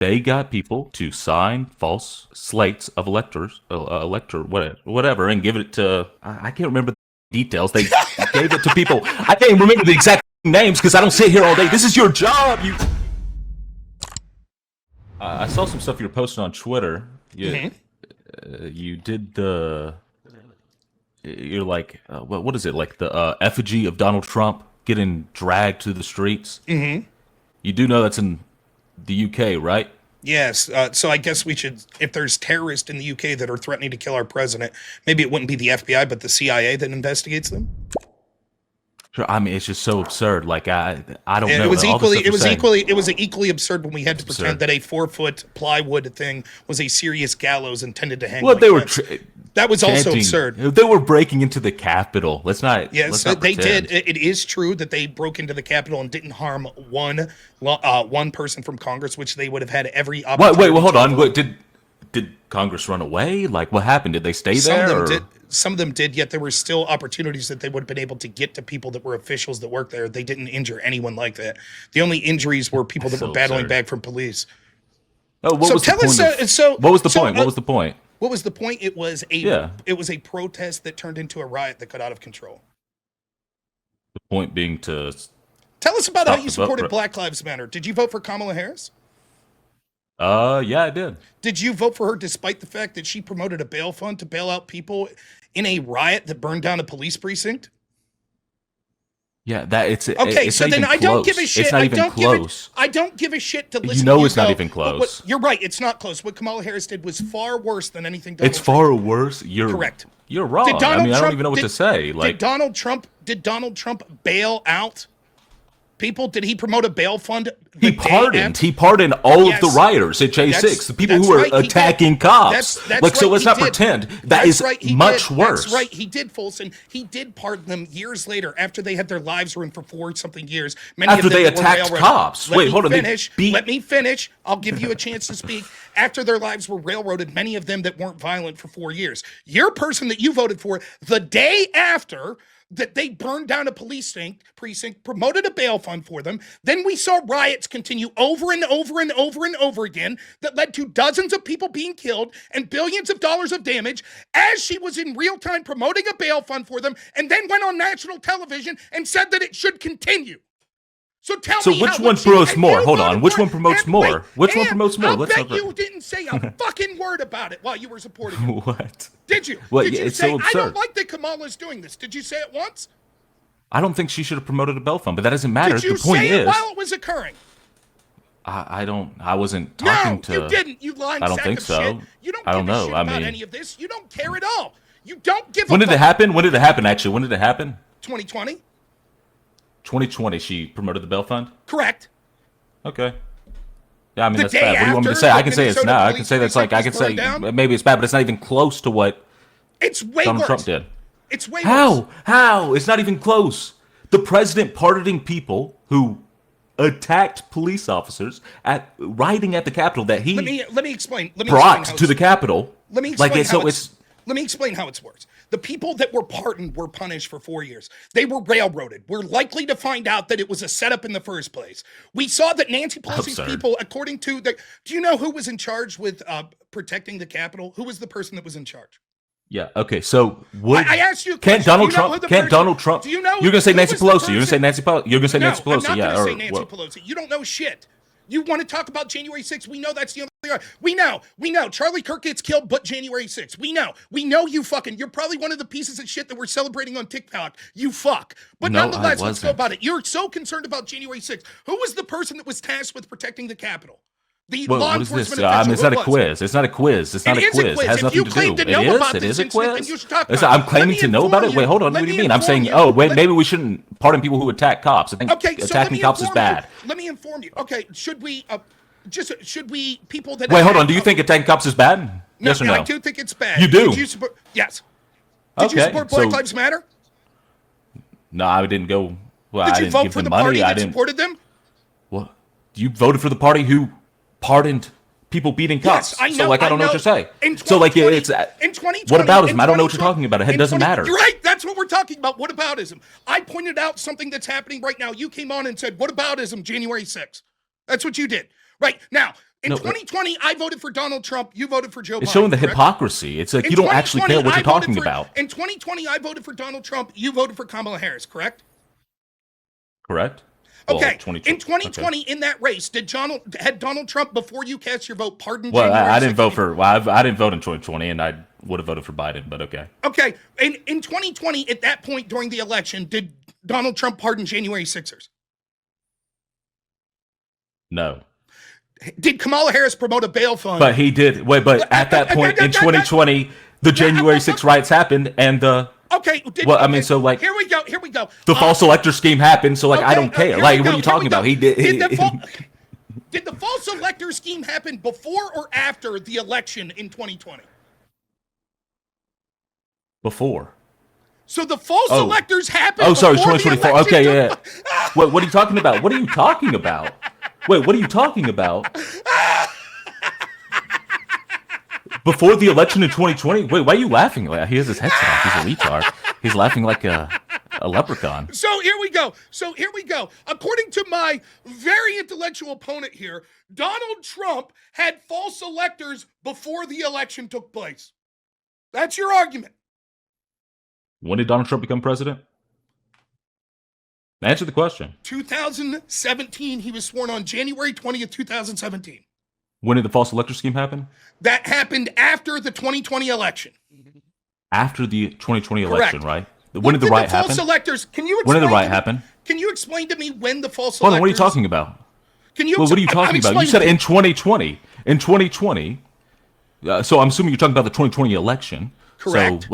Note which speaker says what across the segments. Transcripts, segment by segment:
Speaker 1: They got people to sign false slates of whatever, and give it to. I can't remember the details. They gave it to people. I can't even remember the exact names because I don't sit here all day. This is your job. You. I saw some stuff you were posting on Twitter. You did the. You're like, what is it? Like the effigy of Donald Trump getting dragged to the streets.
Speaker 2: Mm-hmm.
Speaker 1: You do know that's in the UK, right?
Speaker 2: Yes. So I guess we should, if there's terrorists in the UK that are threatening to kill our president, maybe it wouldn't be the FBI, but the CIA that investigates them.
Speaker 1: Sure. I mean, it's just so absurd. Like I don't know.
Speaker 2: It was equally absurd when we had to pretend that a 4-foot plywood thing was a serious gallows intended to hang.
Speaker 1: Well, they were.
Speaker 2: That was also absurd.
Speaker 1: They were breaking into the Capitol. Let's not.
Speaker 2: Yes, they did. It is true that they broke into the Capitol and didn't harm one person from Congress, which they would have had every opportunity.
Speaker 1: Wait, well, hold on. What, did Congress run away? Like, what happened? Did they stay there?
Speaker 2: Some of them did, yet there were still opportunities that they would have been able to get to people that were officials that worked there. They didn't injure anyone like that. The only injuries were people that were battling back from police.
Speaker 1: Oh, what was the point? What was the point? What was the point?
Speaker 2: What was the point? It was a protest that turned into a riot that got out of control.
Speaker 1: The point being to
Speaker 2: tell us about how you supported Black Lives Matter. Did you vote for Kamala Harris?
Speaker 1: Yeah, I did.
Speaker 2: Did you vote for her despite the fact that she promoted a bail fund to bail out people in a riot that burned down a police precinct?
Speaker 1: Yeah, it's
Speaker 2: okay.
Speaker 1: It's
Speaker 2: so
Speaker 1: not
Speaker 2: then
Speaker 1: even
Speaker 2: I don't
Speaker 1: close.
Speaker 2: give a shit.
Speaker 1: It's not even close.
Speaker 2: I don't give a shit to listen.
Speaker 1: You know,
Speaker 2: to
Speaker 1: it's not even close.
Speaker 2: You're right. It's not close. What Kamala Harris did was far worse than anything.
Speaker 1: It's far worse. You're
Speaker 2: correct.
Speaker 1: You're wrong. I mean, I don't even know what to say. Like,
Speaker 2: did Donald Trump bail out people? Did he promote a bail fund?
Speaker 1: He pardoned all of the rioters at J6, the people who were attacking cops. So let's not pretend that is much worse.
Speaker 2: That's right. He did, Folsom. He did pardon them years later after they had their lives ruined for 40-something years.
Speaker 1: After they attacked cops. Wait, hold on.
Speaker 2: Let me finish. I'll give you a chance to speak. After their lives were railroaded, many of them that weren't violent for 4 years. Your person that you voted for the day after that they burned down a police precinct, promoted a bail fund for them. Then we saw riots continue over and over and over and over again that led to dozens of people being killed and billions of dollars of damage as she was in real time promoting a bail fund for them and then went on national television and said that it should continue. So tell me
Speaker 1: which one promotes more? Hold on. Which one promotes more? Which one promotes more?
Speaker 2: I bet you didn't say a fucking word about it while you were supporting it.
Speaker 1: What?
Speaker 2: Did you?
Speaker 1: Well,
Speaker 2: did you
Speaker 1: it's
Speaker 2: say,
Speaker 1: so absurd.
Speaker 2: I don't like that Kamala's doing this? Did you say it once?
Speaker 1: I don't think she should have promoted a bail fund, but that doesn't matter.
Speaker 2: Did you
Speaker 1: the point
Speaker 2: say
Speaker 1: is,
Speaker 2: it while it was occurring?
Speaker 1: I wasn't talking to.
Speaker 2: No, you didn't. You lying sack of shit. You don't give a shit about any of this. You don't care at all. You don't give a fuck.
Speaker 1: When did it happen? When did it happen, actually? When did it happen?
Speaker 2: 2020.
Speaker 1: 2020, she promoted the bail fund?
Speaker 2: Correct.
Speaker 1: Okay. Yeah, I mean, that's bad. What do you want me to say? I can say it's not. I can say that's like, I can say maybe it's bad, but it's not even close to what Donald Trump did.
Speaker 2: It's way worse.
Speaker 1: How? It's not even close. The president pardoning people who attacked police officers rioting at the Capitol that he
Speaker 2: let me explain.
Speaker 1: brought to the Capitol.
Speaker 2: Let me explain how it's worse. The people that were pardoned were punished for 4 years. They were railroaded. We're likely to find out that it was a setup in the first place. We saw that Nancy Pelosi's people, according to do you know who was in charge with protecting the Capitol? Who was the person that was in charge?
Speaker 1: Yeah. Okay. So
Speaker 2: I asked you.
Speaker 1: Can't Donald Trump?
Speaker 2: Do you know?
Speaker 1: You're gonna say Nancy Pelosi. You're gonna say Nancy Pelosi. You're gonna say Nancy Pelosi.
Speaker 2: I'm not gonna say Nancy Pelosi. You don't know shit. You want to talk about January 6th? We know that's the only. We know. Charlie Kirk gets killed, but January 6th. We know you fucking. You're probably one of the pieces of shit that we're celebrating on TikTok. You fuck. But nonetheless, let's go about it. You're so concerned about January 6th. Who was the person that was tasked with protecting the Capitol? The law enforcement official.
Speaker 1: I mean, it's not a quiz. It's not a quiz. It's not a quiz. It has nothing to do. It is a quiz. I'm claiming to know about it. Wait, hold on. What do you mean? I'm saying, maybe we shouldn't pardon people who attack cops. I think attacking cops is bad.
Speaker 2: Let me inform you. Okay, should we people that...
Speaker 1: Wait, hold on. Do you think attacking cops is bad? Yes or no?
Speaker 2: I do think it's bad.
Speaker 1: You do?
Speaker 2: Yes. Did you support Black Lives Matter?
Speaker 1: No, I didn't go...
Speaker 2: Did you vote for the party that supported them?
Speaker 1: What? You voted for the party who pardoned people beating cops.
Speaker 2: Yes, I know.
Speaker 1: So, I don't know what you're saying.
Speaker 2: So,
Speaker 1: it's...
Speaker 2: In 2020...
Speaker 1: What aboutism? I don't know what you're talking about. It doesn't matter.
Speaker 2: You're right. That's what we're talking about. What aboutism? I pointed out something that's happening right now. You came on and said, what aboutism, January 6th? That's what you did. Right. Now, In 2020, I voted for Donald Trump. You voted for Joe Biden.
Speaker 1: It's showing the
Speaker 2: correct?
Speaker 1: hypocrisy. It's like you don't actually care what you're talking about.
Speaker 2: In 2020, I voted for Donald Trump. You voted for Kamala Harris, correct?
Speaker 1: Correct.
Speaker 2: Okay.
Speaker 1: Well,
Speaker 2: in 2020, in that race, had Donald Trump, before you cast your vote, pardoned?
Speaker 1: Well, I didn't vote for. Well, I didn't vote in 2020, and I would have voted for Biden. But okay.
Speaker 2: Okay. In 2020, at that point during the election, did Donald Trump pardon January 6ers?
Speaker 1: No.
Speaker 2: Did Kamala Harris promote a bail fund?
Speaker 1: But he did. Wait, but at that point in 2020, the January 6th riots happened, and
Speaker 2: okay.
Speaker 1: So like,
Speaker 2: here we go.
Speaker 1: The false elector scheme happened, so like, I don't care. Like, what are you talking about? He did.
Speaker 2: Did the false elector scheme happen before or after the election in 2020?
Speaker 1: Before.
Speaker 2: So the false electors happened.
Speaker 1: Oh, sorry, 2024. Okay,
Speaker 2: yeah.
Speaker 1: What are you talking about? What are you talking about? Wait, what are you talking about? Before the election in 2020? Wait, why are you laughing? He has his headset off. He's a retard. He's laughing like a leprechaun.
Speaker 2: So here we go. According to my very intellectual opponent here, Donald Trump had false electors before the election took place. That's your argument.
Speaker 1: When did Donald Trump become president? Answer the question.
Speaker 2: 2017. He was sworn on January 20th, 2017.
Speaker 1: When did the false elector scheme happen?
Speaker 2: That happened after the 2020 election.
Speaker 1: After the 2020
Speaker 2: Correct.
Speaker 1: election, right? When did the riot happen?
Speaker 2: False electors. Can you
Speaker 1: when did the riot happen?
Speaker 2: Can you explain to me when the false electors?
Speaker 1: Hold on, what are you talking about? What are you talking about? You said in 2020. In 2020. So I'm assuming you're talking about the 2020 election.
Speaker 2: Correct.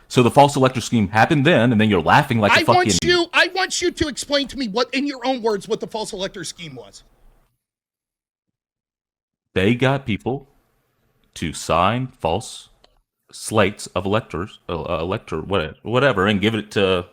Speaker 1: So the false elector scheme happened then, and then you're laughing like a fucking...
Speaker 2: I want you to explain to me, what, in your own words, what the false elector scheme was.
Speaker 1: They got people to sign false slates of whatever, and give it to...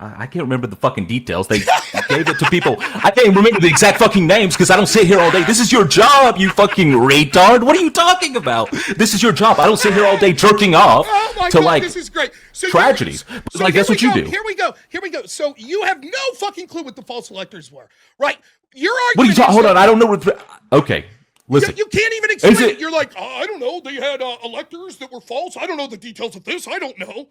Speaker 1: I can't remember the fucking details. They gave it to people. I can't remember the exact fucking names because I don't sit here all day. This is your job, you fucking retard. What are you talking about? This is your job. I don't sit here all day jerking off to God,
Speaker 2: this is great. So
Speaker 1: tragedies.
Speaker 2: So
Speaker 1: like that's what you do.
Speaker 2: Here we go. So you have no fucking clue what the false electors were, right? Your argument.
Speaker 1: What are you talking? Hold on. I don't know what. Okay. Listen.
Speaker 2: You can't even explain it. You're like, I don't know. They had electors that were false. I don't know the details of this. I don't know.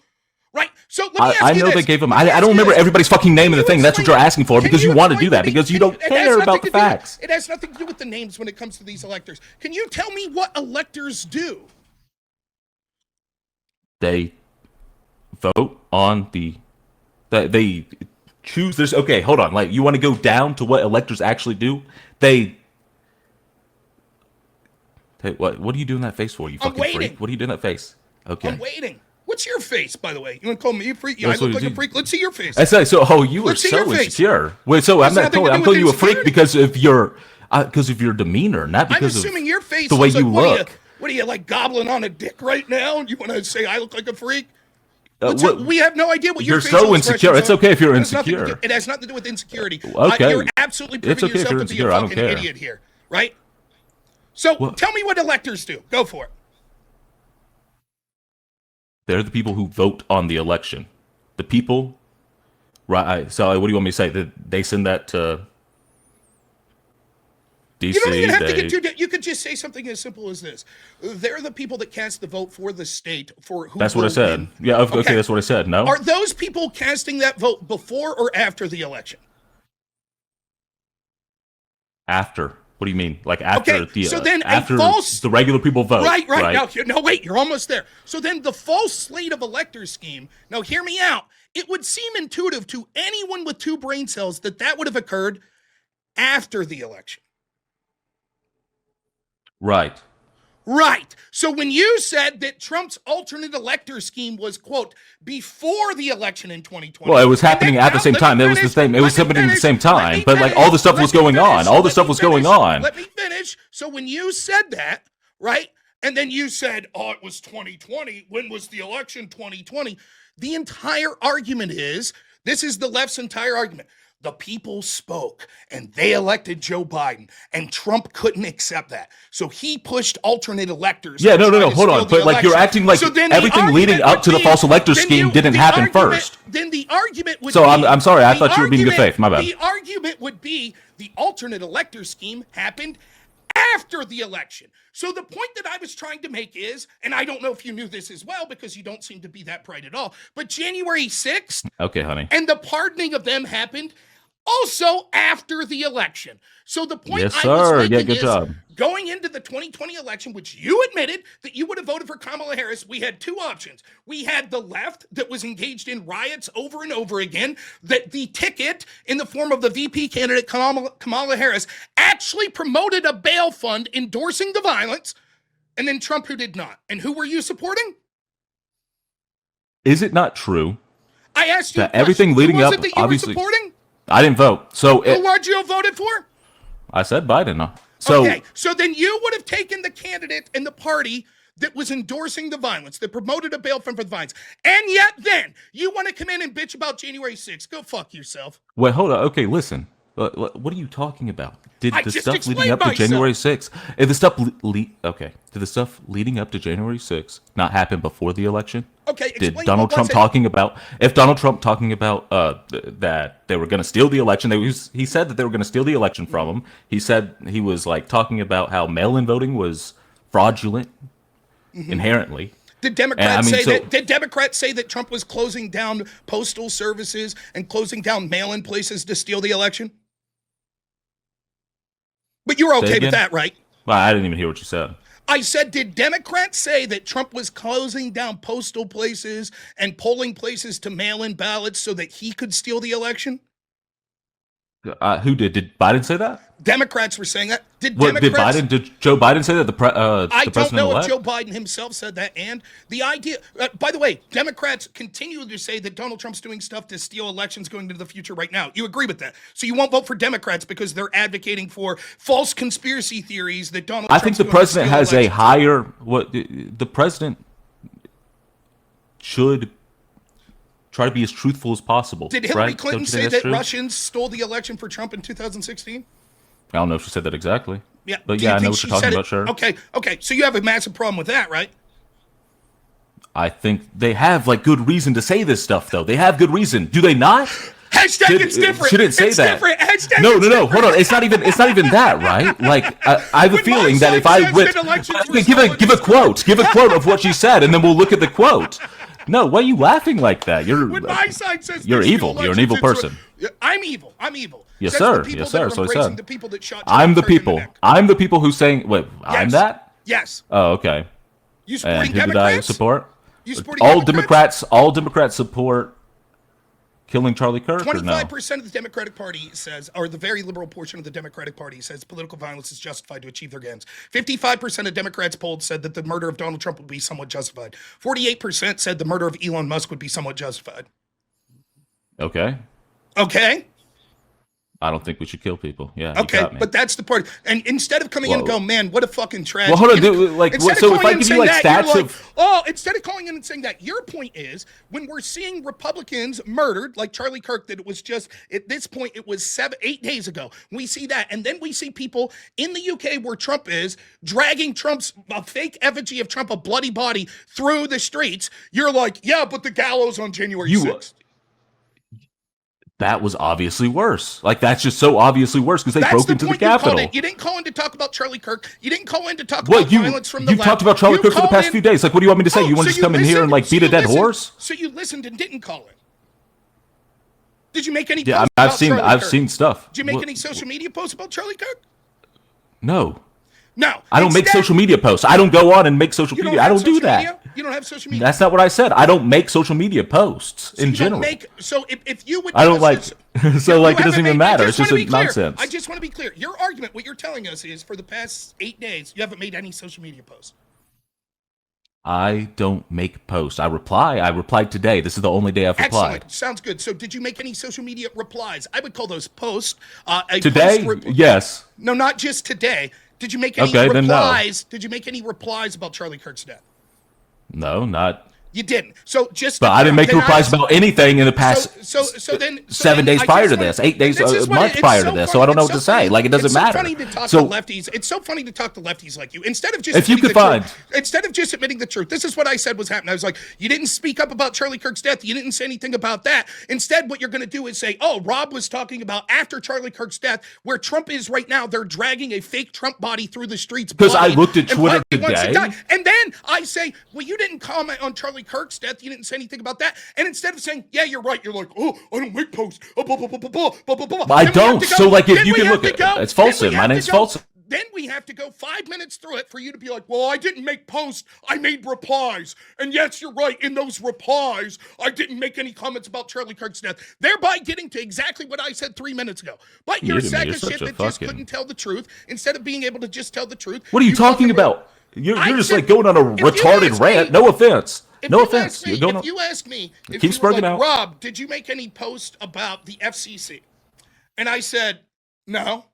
Speaker 2: Right, so let me ask
Speaker 1: I
Speaker 2: you
Speaker 1: know
Speaker 2: this.
Speaker 1: they gave them. I don't remember everybody's fucking name in the thing. That's what you're asking for because you want to do that because you don't care about the facts.
Speaker 2: It has nothing to do with the names when it comes to these electors. Can you tell me what electors do?
Speaker 1: They vote on they choose this. Okay, hold on. Like, you want to go down to what electors actually do? What are you doing that face for? You fucking freak. What are you doing that face? Okay,
Speaker 2: I'm waiting. What's your face, by the way? You want to call me a freak? Yeah, I look like a freak. Let's see your face.
Speaker 1: I say so. Oh, you are so insecure. Wait, so I'm calling you a freak because of your demeanor, not because
Speaker 2: I'm assuming your face
Speaker 1: the way you look.
Speaker 2: What are you, like, gobbling on a dick right now? You want to say I look like a freak? We have no idea what your facial
Speaker 1: You're so insecure. It's okay if you're insecure.
Speaker 2: It has nothing to do with insecurity.
Speaker 1: Okay.
Speaker 2: You're absolutely proving yourself to be a fucking idiot here, right? So tell me what electors do. Go for it.
Speaker 1: They're the people who vote on the election. The people, right? So what do you want me to say? That they send that to DC?
Speaker 2: You don't even have to get too. You could just say something as simple as this: they're the people that cast the vote for the state for who.
Speaker 1: That's what I said. Win. Yeah, okay, that's what I said. No,
Speaker 2: are those people casting that vote before or after the election?
Speaker 1: After. What do you mean? Like after the regular people vote?
Speaker 2: Right. No, wait, you're almost there. So then the false slate of electors scheme, now hear me out. It would seem intuitive to anyone with two brain cells that would have occurred after the election.
Speaker 1: Right.
Speaker 2: So when you said that Trump's alternate elector scheme was, quote, before the election in 2020.
Speaker 1: Well, it was happening at the same time. It was the same. It was happening at the same time. But like all the stuff was going on. All the stuff was going on.
Speaker 2: Let me finish. So when you said that, right? And then you said, it was 2020. When was the election? 2020. The entire argument is, this is the left's entire argument. The people spoke, and they elected Joe Biden, and Trump couldn't accept that. So he pushed alternate electors.
Speaker 1: Yeah, no, hold on. But like you're acting like everything leading up to the false elector scheme didn't happen first.
Speaker 2: Then the argument would
Speaker 1: be... So I'm sorry, I thought you were being good faith. My bad.
Speaker 2: The argument would be the alternate elector scheme happened after the election. So the point that I was trying to make is, and I don't know if you knew this as well because you don't seem to be that bright at all, but January 6th
Speaker 1: Okay, honey.
Speaker 2: and the pardoning of them happened also after the election. So the point
Speaker 1: Yes,
Speaker 2: I was
Speaker 1: sir.
Speaker 2: making
Speaker 1: Yeah, good
Speaker 2: is
Speaker 1: job.
Speaker 2: going into the 2020 election, which you admitted that you would have voted for Kamala Harris, we had two options. We had the left that was engaged in riots over and over again, that the ticket in the form of the VP candidate Kamala Harris actually promoted a bail fund endorsing the violence, and then Trump who did not. And who were you supporting?
Speaker 1: Is it not true
Speaker 2: I asked you
Speaker 1: that everything leading
Speaker 2: who was
Speaker 1: up,
Speaker 2: it that you
Speaker 1: obviously,
Speaker 2: were supporting?
Speaker 1: I didn't vote. So
Speaker 2: Who would you have voted for?
Speaker 1: I said Biden. So
Speaker 2: Okay, so then you would have taken the candidate and the party that was endorsing the violence, that promoted a bail fund for the violence. And yet then you want to come in and bitch about January 6th. Go fuck yourself.
Speaker 1: wait, hold on. Okay, listen. What are you talking about? Did
Speaker 2: I
Speaker 1: the
Speaker 2: just
Speaker 1: stuff leading
Speaker 2: explained
Speaker 1: up to
Speaker 2: myself.
Speaker 1: January 6th, if the stuff did the stuff leading up to January 6th not happen before the election?
Speaker 2: Okay,
Speaker 1: Did
Speaker 2: explain
Speaker 1: Donald
Speaker 2: what
Speaker 1: Trump
Speaker 2: was it.
Speaker 1: talking about that they were going to steal the election? He said that they were going to steal the election from him. He said he was like talking about how mail-in voting was fraudulent inherently.
Speaker 2: Did Democrats
Speaker 1: I mean,
Speaker 2: say that? Did Democrats say that Trump was closing down postal services and closing down mail-in places to steal the election? But you're okay with
Speaker 1: again?
Speaker 2: that, right?
Speaker 1: Well, I didn't even hear what you said.
Speaker 2: I said, did Democrats say that Trump was closing down postal places and polling places to mail in ballots so that he could steal the election?
Speaker 1: Who did? Did Biden say that?
Speaker 2: Democrats were saying that. Did
Speaker 1: What did
Speaker 2: Democrats?
Speaker 1: Biden? Did Joe Biden say that?
Speaker 2: I
Speaker 1: The
Speaker 2: don't know if
Speaker 1: president-elect?
Speaker 2: Joe Biden himself said that. And the idea, by the way, Democrats continue to say that Donald Trump's doing stuff to steal elections going into the future right now. You agree with that? So you won't vote for Democrats because they're advocating for false conspiracy theories that Donald
Speaker 1: I
Speaker 2: Trump's
Speaker 1: think the
Speaker 2: doing to
Speaker 1: president
Speaker 2: steal
Speaker 1: has a
Speaker 2: elections.
Speaker 1: higher. The president should try to be as truthful as possible.
Speaker 2: Did Hillary
Speaker 1: right?
Speaker 2: Clinton
Speaker 1: Don't you think
Speaker 2: say
Speaker 1: that's
Speaker 2: that
Speaker 1: true?
Speaker 2: Russians stole the election for Trump in 2016?
Speaker 1: I don't know if she said that exactly.
Speaker 2: Yeah,
Speaker 1: But
Speaker 2: do you
Speaker 1: yeah, I know
Speaker 2: think
Speaker 1: what
Speaker 2: she
Speaker 1: you're talking
Speaker 2: said it?
Speaker 1: about, sure.
Speaker 2: Okay. So you have a massive problem with that, right?
Speaker 1: I think they have like good reason to say this stuff, though. They have good reason, do they not?
Speaker 2: Hashtag it's different.
Speaker 1: Shouldn't say
Speaker 2: it's
Speaker 1: that.
Speaker 2: Different. Hashtag
Speaker 1: No,
Speaker 2: it's
Speaker 1: no, no.
Speaker 2: different.
Speaker 1: Hold on. It's not even that, right? Like I have a
Speaker 2: When my
Speaker 1: feeling that
Speaker 2: son
Speaker 1: if I
Speaker 2: says
Speaker 1: would
Speaker 2: that elections were
Speaker 1: give
Speaker 2: stolen,
Speaker 1: a quote of what she said, and then we'll look at the quote. No, why are you laughing like that?
Speaker 2: When my side says
Speaker 1: You're
Speaker 2: they
Speaker 1: evil.
Speaker 2: steal
Speaker 1: You're an evil
Speaker 2: elections,
Speaker 1: person.
Speaker 2: I'm evil. I'm evil.
Speaker 1: Yes,
Speaker 2: Says
Speaker 1: sir.
Speaker 2: The people
Speaker 1: Yes,
Speaker 2: that
Speaker 1: sir.
Speaker 2: are
Speaker 1: So I
Speaker 2: embracing
Speaker 1: said.
Speaker 2: the people that shot
Speaker 1: I'm the
Speaker 2: Charlie Kirk in
Speaker 1: people.
Speaker 2: neck.
Speaker 1: I'm the people who's saying, wait, I'm
Speaker 2: Yes.
Speaker 1: that?
Speaker 2: Yes.
Speaker 1: Oh, okay.
Speaker 2: You
Speaker 1: And
Speaker 2: supporting
Speaker 1: who did I
Speaker 2: Democrats?
Speaker 1: support?
Speaker 2: You supporting
Speaker 1: All Democrats support killing Charlie Kirk, or no?
Speaker 2: 25% of the Democratic Party says, or the very liberal portion of the Democratic Party says political violence is justified to achieve their ends. 55% of Democrats polled said that the murder of Donald Trump would be somewhat justified. 48% said the murder of Elon Musk would be somewhat justified.
Speaker 1: Okay.
Speaker 2: Okay?
Speaker 1: I don't think we should kill people. Yeah. You
Speaker 2: Okay,
Speaker 1: got me.
Speaker 2: but that's the part. And instead of coming in and
Speaker 1: Well-
Speaker 2: going, man, what a fucking tragedy.
Speaker 1: Well, hold on, dude, like,
Speaker 2: Instead of
Speaker 1: so if
Speaker 2: calling
Speaker 1: I
Speaker 2: in and
Speaker 1: give you,
Speaker 2: saying
Speaker 1: like,
Speaker 2: that,
Speaker 1: stats
Speaker 2: you're
Speaker 1: of-
Speaker 2: instead of calling in and saying that, your point is when we're seeing Republicans murdered, like Charlie Kirk, that it was just, at this point, it was 8 days ago. We see that. And then we see people in the UK where Trump is dragging a fake effigy of Trump, a bloody body, through the streets. You're like, yeah, but the gallows on January 6th.
Speaker 1: That was obviously worse. Like, that's just so obviously worse because they
Speaker 2: That's
Speaker 1: broke into the
Speaker 2: point you called
Speaker 1: Capitol.
Speaker 2: it. You didn't call in to talk about Charlie Kirk. You didn't call in to talk
Speaker 1: What
Speaker 2: about
Speaker 1: you
Speaker 2: violence from the
Speaker 1: you've
Speaker 2: left.
Speaker 1: talked about Charlie
Speaker 2: You
Speaker 1: Kirk for the
Speaker 2: called
Speaker 1: past
Speaker 2: in-
Speaker 1: few days. Like, what do you want me to say?
Speaker 2: Oh,
Speaker 1: You want to
Speaker 2: so
Speaker 1: just come in here and like
Speaker 2: listened-
Speaker 1: beat a
Speaker 2: so
Speaker 1: dead
Speaker 2: you listened-
Speaker 1: horse?
Speaker 2: So you listened and didn't call in. Did you make any?
Speaker 1: Yeah,
Speaker 2: posts
Speaker 1: I've
Speaker 2: about
Speaker 1: seen
Speaker 2: Charlie
Speaker 1: I've
Speaker 2: Kirk?
Speaker 1: seen stuff.
Speaker 2: Did you make
Speaker 1: What-
Speaker 2: any social media posts about Charlie Kirk?
Speaker 1: No,
Speaker 2: No.
Speaker 1: I don't make
Speaker 2: Instead,
Speaker 1: social media posts. I don't go on and make social
Speaker 2: you
Speaker 1: media. I
Speaker 2: have
Speaker 1: don't do
Speaker 2: social
Speaker 1: that.
Speaker 2: media? You don't have social media.
Speaker 1: That's not what I said. I don't make social media posts
Speaker 2: So
Speaker 1: in
Speaker 2: you don't
Speaker 1: general.
Speaker 2: so if you would,
Speaker 1: I don't like.
Speaker 2: You
Speaker 1: So like, it
Speaker 2: haven't
Speaker 1: doesn't even
Speaker 2: made-
Speaker 1: matter.
Speaker 2: I
Speaker 1: It's
Speaker 2: just
Speaker 1: just
Speaker 2: wanna
Speaker 1: a
Speaker 2: be clear.
Speaker 1: nonsense.
Speaker 2: I just want to be clear. Your argument, what you're telling us is, for the past 8 days, you haven't made any social media posts.
Speaker 1: I don't make posts. I reply. I replied today. This is the only day I've replied.
Speaker 2: Excellent. Sounds good. So did you make any social media replies? I would call those posts.
Speaker 1: Today? Yes.
Speaker 2: No, not just today. Did you make any
Speaker 1: Okay, then no.
Speaker 2: replies? Did you make any replies about Charlie Kirk's death?
Speaker 1: No, not
Speaker 2: You didn't. So just.
Speaker 1: But I didn't make replies about anything in the past.
Speaker 2: So then
Speaker 1: 7 days prior to this, 8 days, a month prior to this. So I don't know what to say. Like, it doesn't matter.
Speaker 2: It's so funny to talk to lefties. It's so funny to talk to lefties like you. Instead of just admitting the truth, this is what I said was happening. I was like, you didn't speak up about Charlie Kirk's death. You didn't say anything about that. Instead, what you're going to do is say, oh, Rob was talking about after Charlie Kirk's death, where Trump is right now. They're dragging a fake Trump body through the streets.
Speaker 1: Because I looked at Twitter today.
Speaker 2: And then I say, well, you didn't comment on Charlie Kirk's death. You didn't say anything about that. And instead of saying, yeah, you're right, you're like, oh, I don't make posts.
Speaker 1: I don't. So, like, if you can look at it, it's Folsom. My name's Folsom.
Speaker 2: Then we have to go 5 minutes through it for you to be like, well, I didn't make posts. I made replies. And yes, you're right. In those replies, I didn't make any comments about Charlie Kirk's death, thereby getting to exactly what I said 3 minutes ago. But you're a sack of shit that just couldn't tell the truth. Instead of being able to just tell the truth.
Speaker 1: What are you talking about? You're just like going on a retarded rant. No offense. No offense.
Speaker 2: If you ask me, if you were like, Rob, did you make any post about the FCC? And I said, no.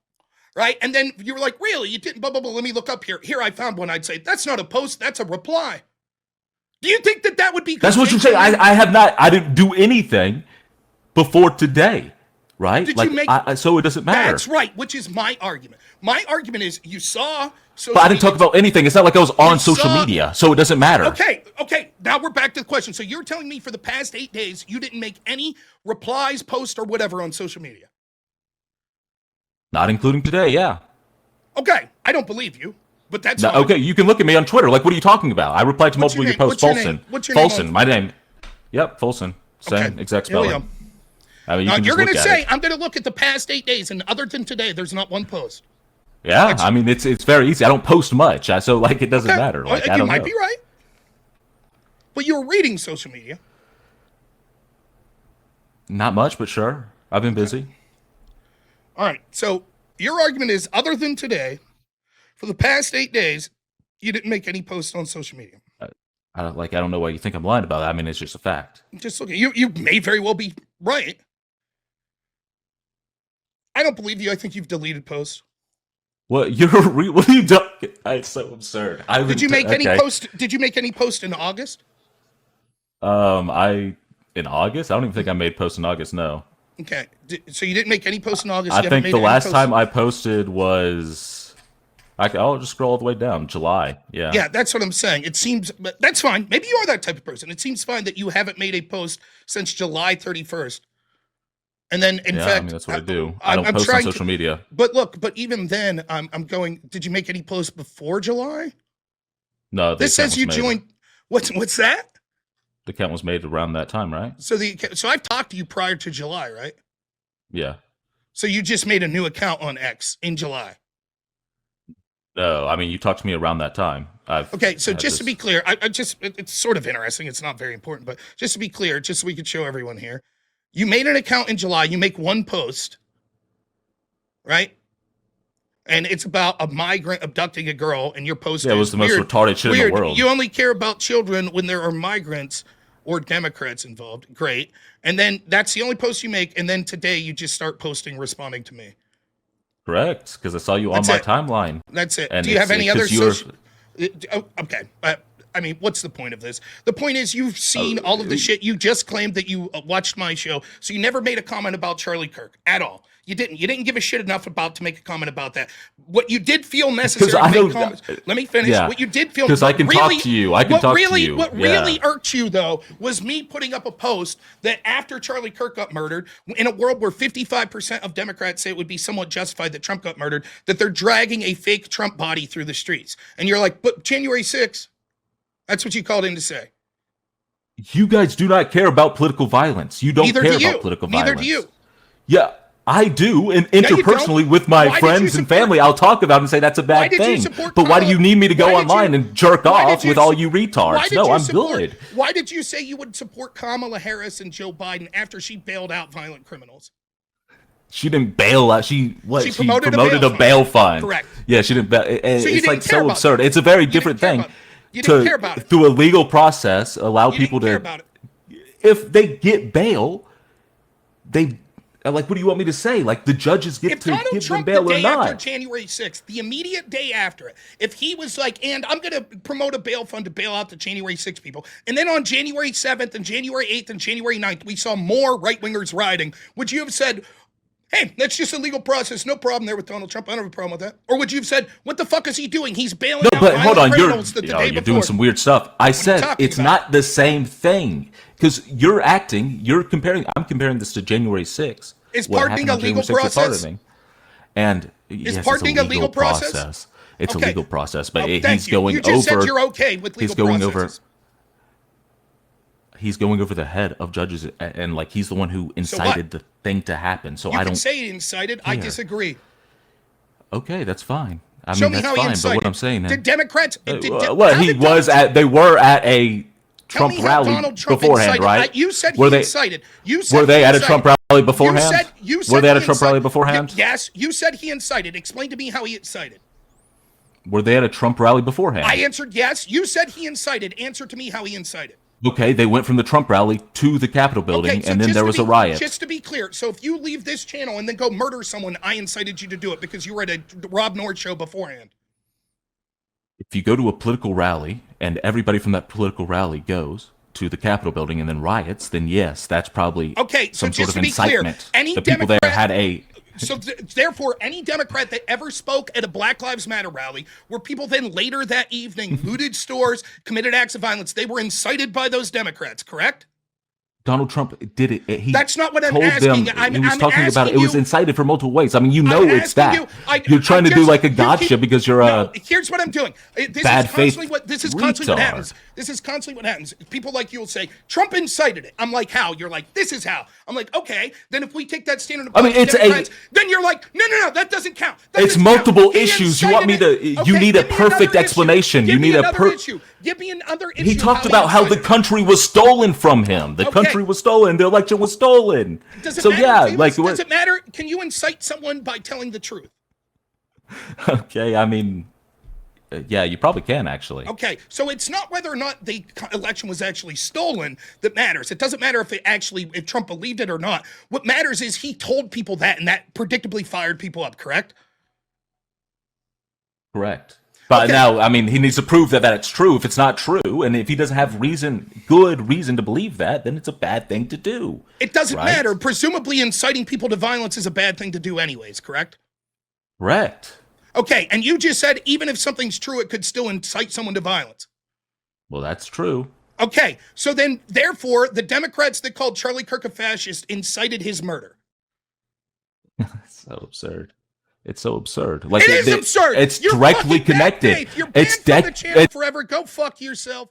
Speaker 2: Right? And then you were like, really? You didn't? Blah, blah, blah. Let me look up here. Here, I found one. I'd say, that's not a post. That's a reply. Do you think that would be?
Speaker 1: That's what you're saying. I didn't do anything before today. Right?
Speaker 2: Did you make?
Speaker 1: So it doesn't matter.
Speaker 2: That's right, which is my argument. My argument is you saw.
Speaker 1: But I didn't talk about anything. It's not like I was on social media, so it doesn't matter.
Speaker 2: Okay. Now we're back to the question. So you're telling me for the past 8 days, you didn't make any replies, posts, or whatever on social media?
Speaker 1: Not including today, yeah.
Speaker 2: Okay, I don't believe you, but that's fine.
Speaker 1: Okay, you can look at me on Twitter. Like, what are you talking about? I replied to multiple of your posts. Folsom.
Speaker 2: What's your name?
Speaker 1: Folsom, my name. Yep, Folsom. Same exact spelling.
Speaker 2: I mean, you're going to say, I'm going to look at the past 8 days, and other than today, there's not one post.
Speaker 1: Yeah, I mean, it's very easy. I don't post much, so, like, it doesn't matter. Like,
Speaker 2: you might be right. But you're reading social media.
Speaker 1: Not much, but sure. I've been busy.
Speaker 2: All right, so your argument is, other than today, for the past 8 days, you didn't make any posts on social media.
Speaker 1: I don't know why you think I'm lying about it. I mean, it's just a fact.
Speaker 2: Just look, you may very well be right. I don't believe you. I think you've deleted posts.
Speaker 1: What what are you doing? It's so absurd.
Speaker 2: Did you make any post? Did you make any post in August?
Speaker 1: In August? I don't even think I made posts in August. No.
Speaker 2: Okay, so you didn't make any posts in August.
Speaker 1: I think the last time I posted was. I'll just scroll all the way down. July. Yeah.
Speaker 2: Yeah, that's what I'm saying. It seems, but that's fine. Maybe you are that type of person. It seems fine that you haven't made a post since July 31st. And then, in fact,
Speaker 1: I mean, that's what I do. I don't post on social media.
Speaker 2: But look, even then, I'm going. Did you make any posts before July?
Speaker 1: No.
Speaker 2: This says you joined. What's that?
Speaker 1: The account was made around that time, right?
Speaker 2: So I've talked to you prior to July, right?
Speaker 1: Yeah.
Speaker 2: So you just made a new account on X in July.
Speaker 1: No, I mean, you talked to me around that time.
Speaker 2: Okay, so just to be clear, it's sort of interesting. It's not very important, but just to be clear, just so we could show everyone here, you made an account in July. You make one post, right? And it's about a migrant abducting a girl, and your post
Speaker 1: it was the most retarded shit in the world.
Speaker 2: You only care about children when there are migrants or Democrats involved. Great. And then that's the only post you make, and then today you just start posting, responding to me.
Speaker 1: Correct, because I saw you on my timeline.
Speaker 2: That's it. Do you have any other social? Okay. I mean, what's the point of this? The point is you've seen all of the shit. You just claimed that you watched my show, so you never made a comment about Charlie Kirk at all. You didn't. You didn't give a shit enough to make a comment about that. What you did feel necessary to make comments. Let me finish. Yeah. What you did feel,
Speaker 1: because I can talk to you.
Speaker 2: What really irked you though was me putting up a post that after Charlie Kirk got murdered, in a world where 55% of Democrats say it would be somewhat justified that Trump got murdered, that they're dragging a fake Trump body through the streets, and you're like, but January 6th. That's what you called in to say.
Speaker 1: You guys do not care about political violence. You don't care about political violence.
Speaker 2: Neither do you.
Speaker 1: Yeah. I do, and interpersonally with my friends and family, I'll talk about it and say that's a bad thing. But why do you need me to go online and jerk off with all you retards? No, I'm good.
Speaker 2: Why did you say you would support Kamala Harris and Joe Biden after she bailed out violent criminals?
Speaker 1: She didn't bail out. She promoted a bail fund.
Speaker 2: Correct.
Speaker 1: Yeah, she didn't. It's like so absurd. It's a very different thing.
Speaker 2: You didn't care about it.
Speaker 1: Through a legal process, allow people to. If they get bail, they. Like, what do you want me to say? Like, the judges get
Speaker 2: If
Speaker 1: to
Speaker 2: Donald
Speaker 1: give
Speaker 2: Trump,
Speaker 1: them bail
Speaker 2: the
Speaker 1: or
Speaker 2: day after
Speaker 1: not.
Speaker 2: January 6th, the immediate day after it, if he was like, and I'm going to promote a bail fund to bail out the January 6th people, and then on January 7th and January 8th and January 9th, we saw more right-wingers rioting, would you have said, hey, that's just a legal process, no problem there with Donald Trump, I don't have a problem with that? Or would you have said, what the fuck is he doing? He's bailing out
Speaker 1: But hold on,
Speaker 2: criminals the day
Speaker 1: you're
Speaker 2: before.
Speaker 1: doing some weird stuff. I said it's not the same thing. Because I'm comparing this to January 6th.
Speaker 2: Is pardoning a legal process?
Speaker 1: And
Speaker 2: is
Speaker 1: yes,
Speaker 2: pardoning a legal process?
Speaker 1: It's a legal process, but
Speaker 2: he's going over. You just said you're okay with legal processes.
Speaker 1: He's going over the head of judges, and like he's the one who incited the thing to happen. So I don't
Speaker 2: say he incited. I disagree.
Speaker 1: Okay, that's fine.
Speaker 2: Show me
Speaker 1: that's
Speaker 2: how
Speaker 1: fine.
Speaker 2: he incited.
Speaker 1: But what I'm saying,
Speaker 2: did Democrats?
Speaker 1: they were at a Trump rally beforehand, right?
Speaker 2: You said he incited.
Speaker 1: Were they at a Trump rally beforehand? Were they at a Trump rally beforehand?
Speaker 2: Yes, you said he incited. Explain to me how he incited.
Speaker 1: Were they at a Trump rally beforehand?
Speaker 2: I answered yes. You said he incited. Answer to me how he incited.
Speaker 1: Okay, they went from the Trump rally to the Capitol building, and then there was a riot.
Speaker 2: Just to be clear, so if you leave this channel and then go murder someone, I incited you to do it because you were at a Rob Nord show beforehand.
Speaker 1: If you go to a political rally and everybody from that political rally goes to the Capitol building and then riots, then yes, that's probably some sort of incitement.
Speaker 2: Any
Speaker 1: the people there had a...
Speaker 2: So therefore, any Democrat that ever spoke at a Black Lives Matter rally, where people then later that evening looted stores, committed acts of violence, they were incited by those Democrats, correct?
Speaker 1: Donald Trump did it.
Speaker 2: That's not what I'm asking.
Speaker 1: He was talking about it. It was incited for multiple ways. I mean, it's that. You're trying to do like a gotcha because you're a...
Speaker 2: Here's what I'm doing.
Speaker 1: Bad faith
Speaker 2: This is constantly what happens. This is constantly what happens. People like you will say, Trump incited it. I'm like, how? You're like, this is how. I'm like, okay. Then if we take that standard of Democrats, then you're like, no, that doesn't count.
Speaker 1: It's multiple issues. You want me to... You need a perfect explanation. You need a
Speaker 2: issue. Give me another issue.
Speaker 1: He talked about how the country was stolen from him. The country was stolen. The election was stolen.
Speaker 2: Does it matter? Can you incite someone by telling the truth?
Speaker 1: Okay, I mean, yeah, you probably can actually.
Speaker 2: Okay, so it's not whether or not the election was actually stolen that matters. It doesn't matter if Trump believed it or not. What matters is he told people that, and that predictably fired people up. Correct?
Speaker 1: Correct. But now, I mean, he needs to prove that it's true. If it's not true, and if he doesn't have good reason to believe that, then it's a bad thing to do.
Speaker 2: It doesn't matter. Presumably, inciting people to violence is a bad thing to do anyways, correct?
Speaker 1: Correct.
Speaker 2: Okay, and you just said even if something's true, it could still incite someone to violence.
Speaker 1: Well, that's true.
Speaker 2: Okay, so then, therefore, the Democrats that called Charlie Kirk a fascist incited his murder.
Speaker 1: So absurd. It's so absurd. Like
Speaker 2: it is absurd.
Speaker 1: It's directly connected.
Speaker 2: You're banned from the channel forever. Go fuck yourself.